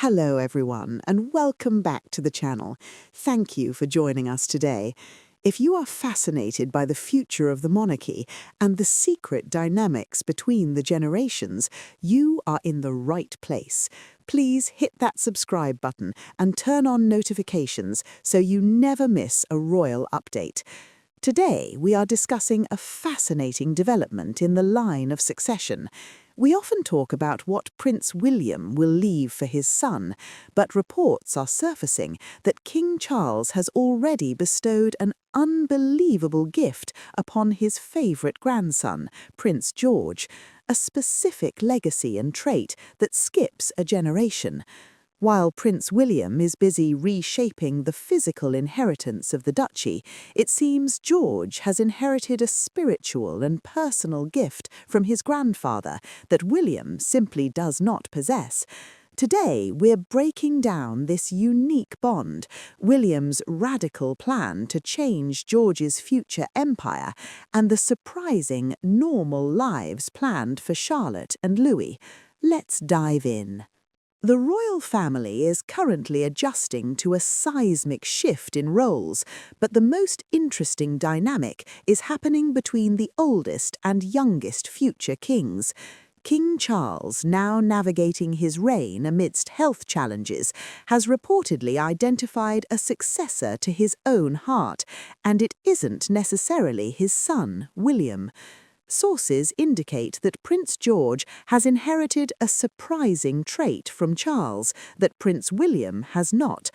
Hello everyone and welcome back to the channel. Thank you for joining us today. If you are fascinated by the future of the monarchy and the secret dynamics between the generations, you are in the right place. Please hit that subscribe button and turn on notifications so you never miss a royal update. Today, we are discussing a fascinating development in the line of succession. We often talk about what Prince William will leave for his son, but reports are surfacing that King Charles has already bestowed an unbelievable gift upon his favourite grandson, Prince George, a specific legacy and trait that skips a generation. While Prince William is busy reshaping the physical inheritance of the duchy, it seems George has inherited a spiritual and personal gift from his grandfather that William simply does not possess. Today, we're breaking down this unique bond, William's radical plan to change George's future empire, and the surprising, normal lives planned for Charlotte and Louis. Let's dive in. The royal family is currently adjusting to a seismic shift in roles, but the most interesting dynamic is happening between the oldest and youngest future kings. King Charles, now navigating his reign amidst health challenges, has reportedly identified a successor to his own heart, and it isn't necessarily his son, William. Sources indicate that Prince George has inherited a surprising trait from Charles that Prince William has not.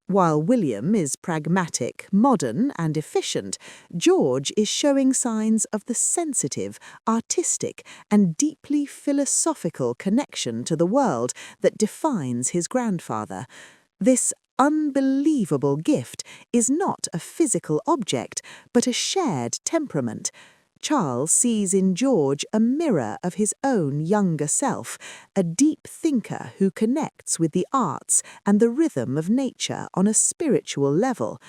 While William is pragmatic, modern, and efficient, George is showing signs of the sensitive, artistic, and deeply philosophical connection to the world that defines his grandfather. This unbelievable gift is not a physical object, but a shared temperament. Charles sees in George a mirror of his own younger self, a deep thinker who connects with the arts and the rhythm of nature on a spiritual level.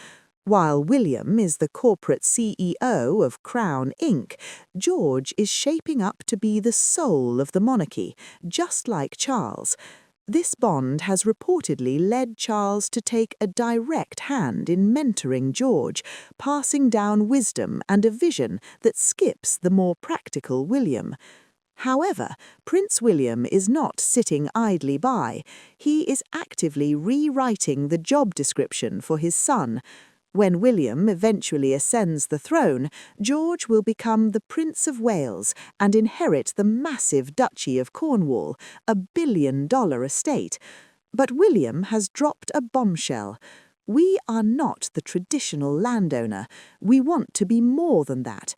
While William is the corporate CEO of Crown Inc., George is shaping up to be the soul of the monarchy, just like Charles. This bond has reportedly led Charles to take a direct hand in mentoring George, passing down wisdom and a vision that skips the more practical William. However, Prince William is not sitting idly by. He is actively rewriting the job description for his son. When William eventually ascends the throne, George will become the Prince of Wales and inherit the massive Duchy of Cornwall, a billion-dollar estate. But William has dropped a bombshell. We are not the traditional landowner. We want to be more than that.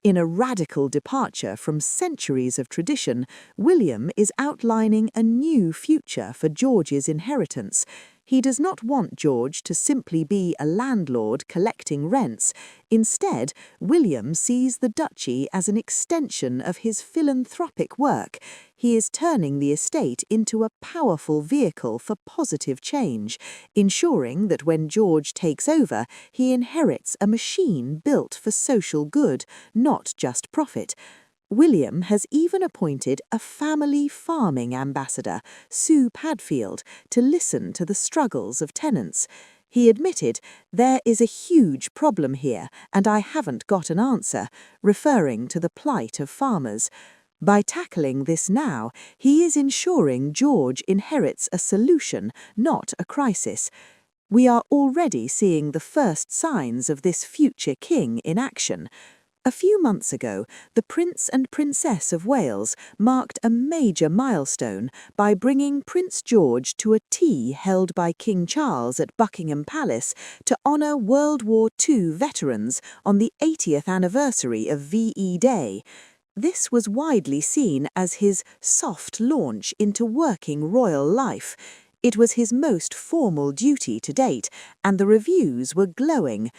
In a radical departure from centuries of tradition, William is outlining a new future for George's inheritance. He does not want George to simply be a landlord collecting rents. Instead, William sees the duchy as an extension of his philanthropic work. He is turning the estate into a powerful vehicle for positive change, ensuring that when George takes over, he inherits a machine built for social good, not just profit. William has even appointed a family farming ambassador, Sue Padfield, to listen to the struggles of tenants. He admitted, "There is a huge problem here, and I haven't got an answer," referring to the plight of farmers. By tackling this now, he is ensuring George inherits a solution, not a crisis. We are already seeing the first signs of this future king in action. A few months ago, the Prince and Princess of Wales marked a major milestone by bringing Prince George to a tea held by King Charles at Buckingham Palace to honour World War II veterans on the 80th anniversary of VE Day. This was widely seen as his soft launch into working royal life. It was his most formal duty to date, and the reviews were glowing.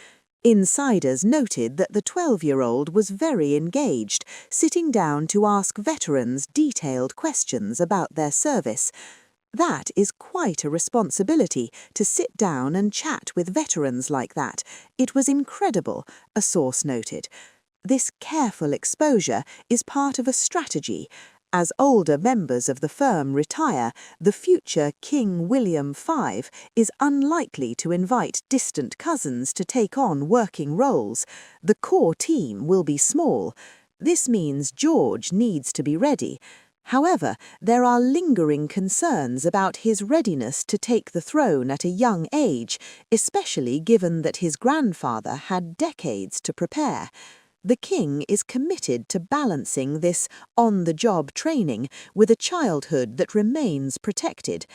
Insiders noted that the 12-year-old was very engaged, sitting down to ask veterans detailed questions about their service. That is quite a responsibility, to sit down and chat with veterans like that. It was incredible, a source noted. This careful exposure is part of a strategy. As older members of the firm retire, the future King William V is unlikely to invite distant cousins to take on working roles. The core team will be small. This means George needs to be ready. However, there are lingering concerns about his readiness to take the throne at a young age, especially given that his grandfather had decades to prepare. The king is committed to balancing this on-the-job training with a childhood that remains protected.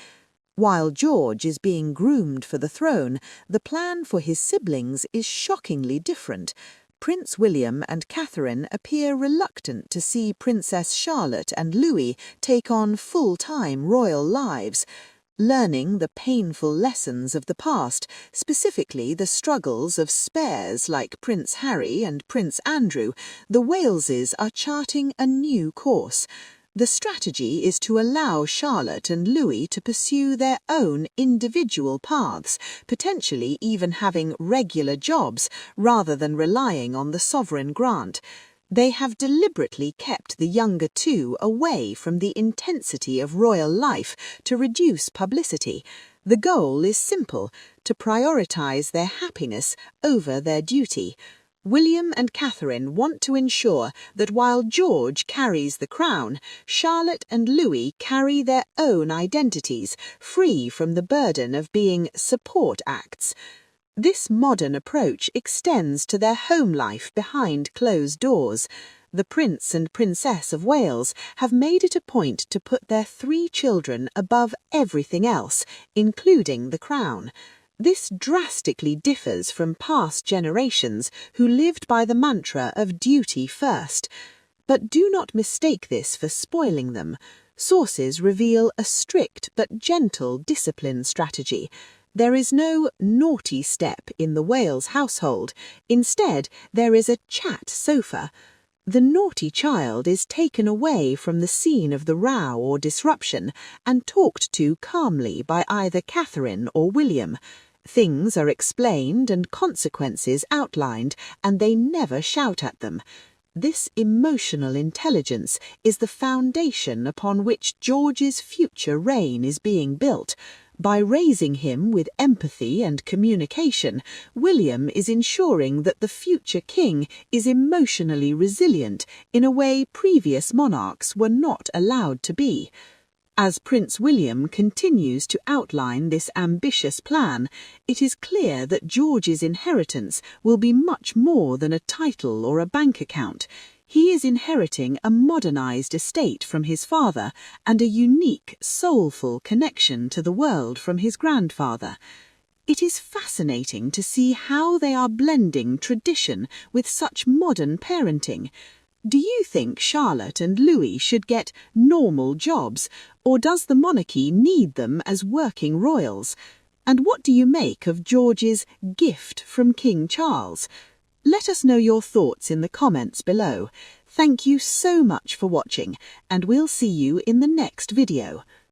While George is being groomed for the throne, the plan for his siblings is shockingly different. Prince William and Catherine appear reluctant to see Princess Charlotte and Louis take on full-time royal lives. Learning the painful lessons of the past, specifically the struggles of spares like Prince Harry and Prince Andrew, the Waleses are charting a new course. The strategy is to allow Charlotte and Louis to pursue their own individual paths, potentially even having regular jobs rather than relying on the sovereign grant. They have deliberately kept the younger two away from the intensity of royal life to reduce publicity. The goal is simple: to prioritize their happiness over their duty. William and Catherine want to ensure that while George carries the crown, Charlotte and Louis carry their own identities, free from the burden of being support acts. This modern approach extends to their home life behind closed doors. The Prince and Princess of Wales have made it a point to put their 3 children above everything else, including the crown. This drastically differs from past generations who lived by the mantra of duty first. But do not mistake this for spoiling them. Sources reveal a strict but gentle discipline strategy. There is no naughty step in the Wales household. Instead, there is a chat sofa. The naughty child is taken away from the scene of the row or disruption and talked to calmly by either Catherine or William. Things are explained and consequences outlined, and they never shout at them. This emotional intelligence is the foundation upon which George's future reign is being built. By raising him with empathy and communication, William is ensuring that the future king is emotionally resilient in a way previous monarchs were not allowed to be. As Prince William continues to outline this ambitious plan, it is clear that George's inheritance will be much more than a title or a bank account. He is inheriting a modernized estate from his father and a unique, soulful connection to the world from his grandfather. It is fascinating to see how they are blending tradition with such modern parenting. Do you think Charlotte and Louis should get normal jobs, or does the monarchy need them as working royals? And what do you make of George's gift from King Charles? Let us know your thoughts in the comments below. Thank you so much for watching, and we'll see you in the next video.